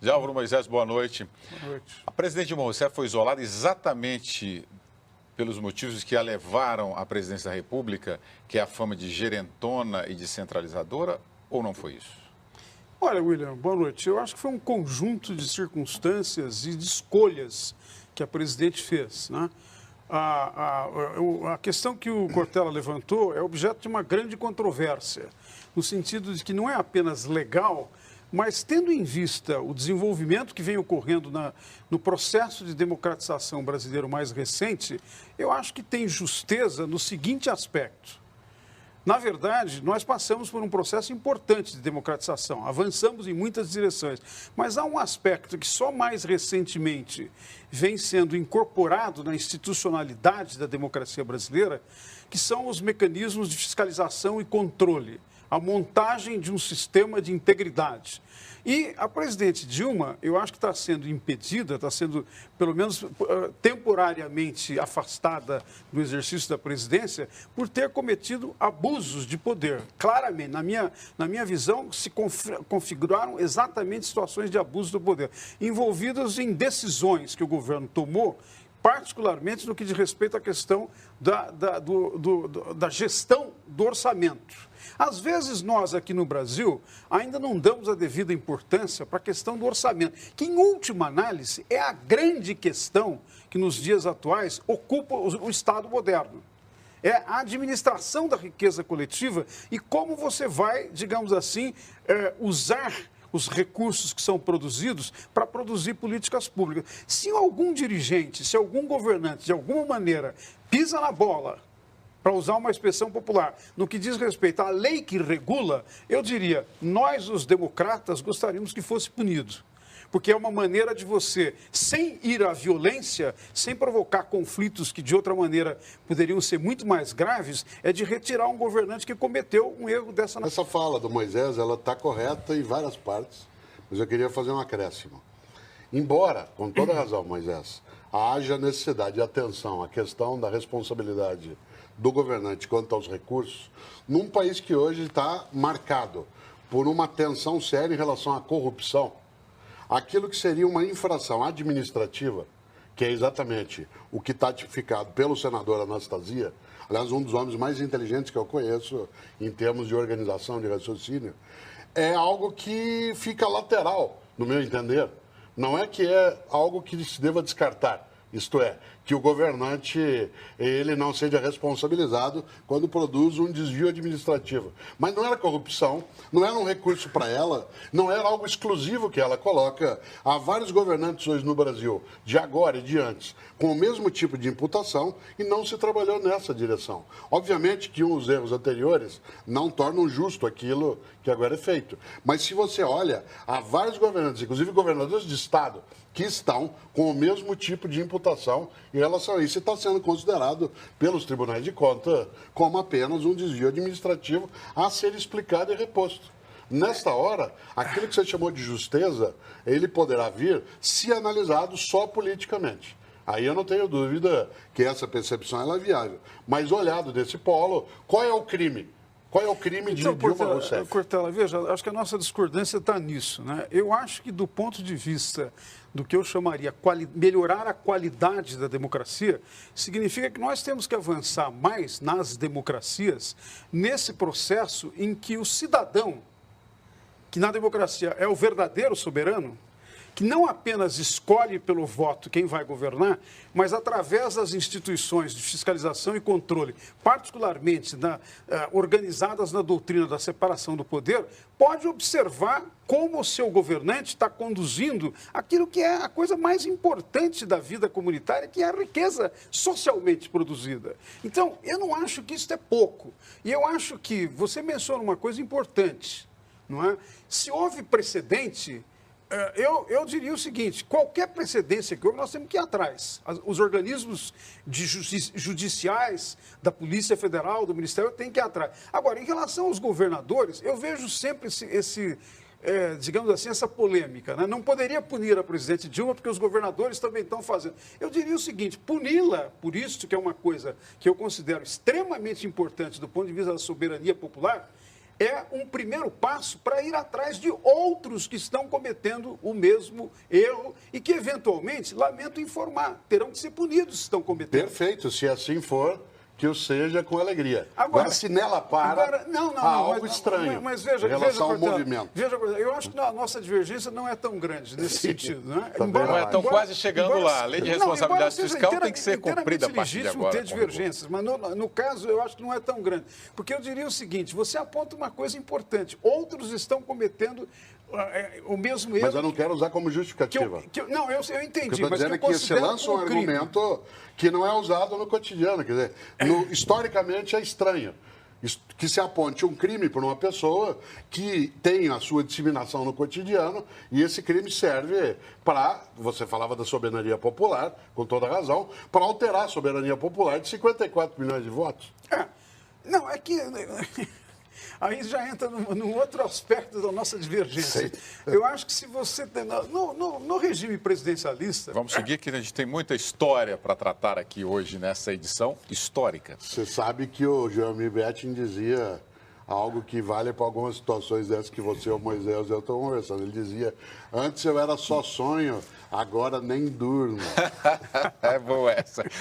Zé Álvaro Moisés, boa noite. Boa noite. A presidente Dilma Rousseff foi isolada exatamente pelos motivos que a levaram à presidência da República, que é a fama de gerentona e de centralizadora, ou não foi isso? Olha, William, boa noite. Eu acho que foi um conjunto de circunstâncias e de escolhas que a presidente fez, né? A questão que o Cortella levantou é objeto de uma grande controvérsia, no sentido de que não é apenas legal, mas tendo em vista o desenvolvimento que vem ocorrendo no processo de democratização brasileiro mais recente, eu acho que tem justeza no seguinte aspecto. Na verdade, nós passamos por um processo importante de democratização, avançamos em muitas direções, mas há um aspecto que só mais recentemente vem sendo incorporado na institucionalidade da democracia brasileira, que são os mecanismos de fiscalização e controle, a montagem de um sistema de integridade. E a presidente Dilma, eu acho que está sendo impedida, está sendo, pelo menos temporariamente afastada do exercício da presidência, por ter cometido abusos de poder. Claramente, na minha visão, se configuraram exatamente situações de abuso do poder, envolvidas em decisões que o governo tomou, particularmente no que diz respeito à questão da gestão do orçamento. Às vezes, nós aqui no Brasil ainda não damos a devida importância para a questão do orçamento, que, em última análise, é a grande questão que, nos dias atuais, ocupa o Estado moderno. É a administração da riqueza coletiva e como você vai, digamos assim, usar os recursos que são produzidos para produzir políticas públicas. Se algum dirigente, se algum governante, de alguma maneira, pisa na bola, para usar uma expressão popular, no que diz respeito à lei que regula, eu diria, nós, os democratas, gostaríamos que fosse punido. Porque é uma maneira de você, sem ir à violência, sem provocar conflitos que de outra maneira poderiam ser muito mais graves, é de retirar um governante que cometeu um erro dessa natureza. Essa fala do Moisés, ela está correta em várias partes, mas eu queria fazer um acréscimo. Embora, com toda razão, Moisés, haja necessidade de atenção à questão da responsabilidade do governante quanto aos recursos, num país que hoje está marcado por uma tensão séria em relação à corrupção, aquilo que seria uma infração administrativa, que é exatamente o que está tipificado pelo senador Anastasia, aliás, um dos homens mais inteligentes que eu conheço em termos de organização de raciocínio, é algo que fica lateral, no meu entender. Não é que é algo que se deva descartar. Isto é, que o governante ele não seja responsabilizado quando produz um desvio administrativo. Mas não era corrupção, não era um recurso para ela, não era algo exclusivo que ela coloca. Há vários governantes hoje no Brasil, de agora e de antes, com o mesmo tipo de imputação e não se trabalhou nessa direção. Obviamente que os erros anteriores não tornam justo aquilo que agora é feito. Mas se você olha, há vários governantes, inclusive governadores de Estado, que estão com o mesmo tipo de imputação em relação a isso. E está sendo considerado pelos tribunais de contas como apenas um desvio administrativo a ser explicado e reposto. Nesta hora, aquilo que você chamou de justeza, ele poderá vir se analisado só politicamente. Aí eu não tenho dúvida que essa percepção ela é viável. Mas olhado desse polo, qual é o crime? Qual é o crime de Dilma Rousseff? Cortella, veja, acho que a nossa discordância está nisso, né? Eu acho que do ponto de vista do que eu chamaria melhorar a qualidade da democracia, significa que nós temos que avançar mais nas democracias, nesse processo em que o cidadão, que na democracia é o verdadeiro soberano, que não apenas escolhe pelo voto quem vai governar, mas através das instituições de fiscalização e controle, particularmente organizadas na doutrina da separação do poder, pode observar como o seu governante está conduzindo aquilo que é a coisa mais importante da vida comunitária, que é a riqueza socialmente produzida. Então, eu não acho que isso é pouco. E eu acho que você menciona uma coisa importante, não é? Se houve precedente, eu diria o seguinte, qualquer precedência que houve, nós temos que ir atrás. Os organismos judiciais, da Polícia Federal, do Ministério, têm que ir atrás. Agora, em relação aos governadores, eu vejo sempre digamos assim, essa polêmica, né? Não poderia punir a presidente Dilma porque os governadores também estão fazendo. Eu diria o seguinte, puni-la por isso, que é uma coisa que eu considero extremamente importante do ponto de vista da soberania popular, é um primeiro passo para ir atrás de outros que estão cometendo o mesmo erro e que, eventualmente, lamento informar, terão que ser punidos se estão cometendo. Perfeito, se assim for, que o seja com alegria. Agora se nela para, há algo estranho mas veja, em relação ao Cortella, movimento. Veja, eu acho que a nossa divergência não é tão grande nesse sentido. Não é? Não é, estão quase chegando lá. A lei de responsabilidade fiscal tem que ser cumprida a partir de agora. Ter divergências, mas no caso eu acho que não é tão grande. Porque eu diria o seguinte, você aponta uma coisa importante, outros estão cometendo o mesmo erro. Mas eu não quero usar como justificativa. Não, eu entendi. Eu estou dizendo que você lança um argumento que não é usado no cotidiano. Quer dizer, historicamente é estranho que se aponte um crime por uma pessoa que tem a sua disseminação no cotidiano e esse crime serve para, você falava da soberania popular, com toda razão, para alterar a soberania popular de 54 milhões de votos. Não, é que... Aí já entra num outro aspecto da nossa divergência. Eu acho que se você... No regime presidencialista... Vamos seguir, que a gente tem muita história para tratar aqui hoje nessa edição histórica. Você sabe que o Jeremy Betting dizia algo que vale para algumas situações dessas que você, o Moisés e eu estamos conversando. Ele dizia, antes eu era só sonho, agora nem durmo. É boa essa.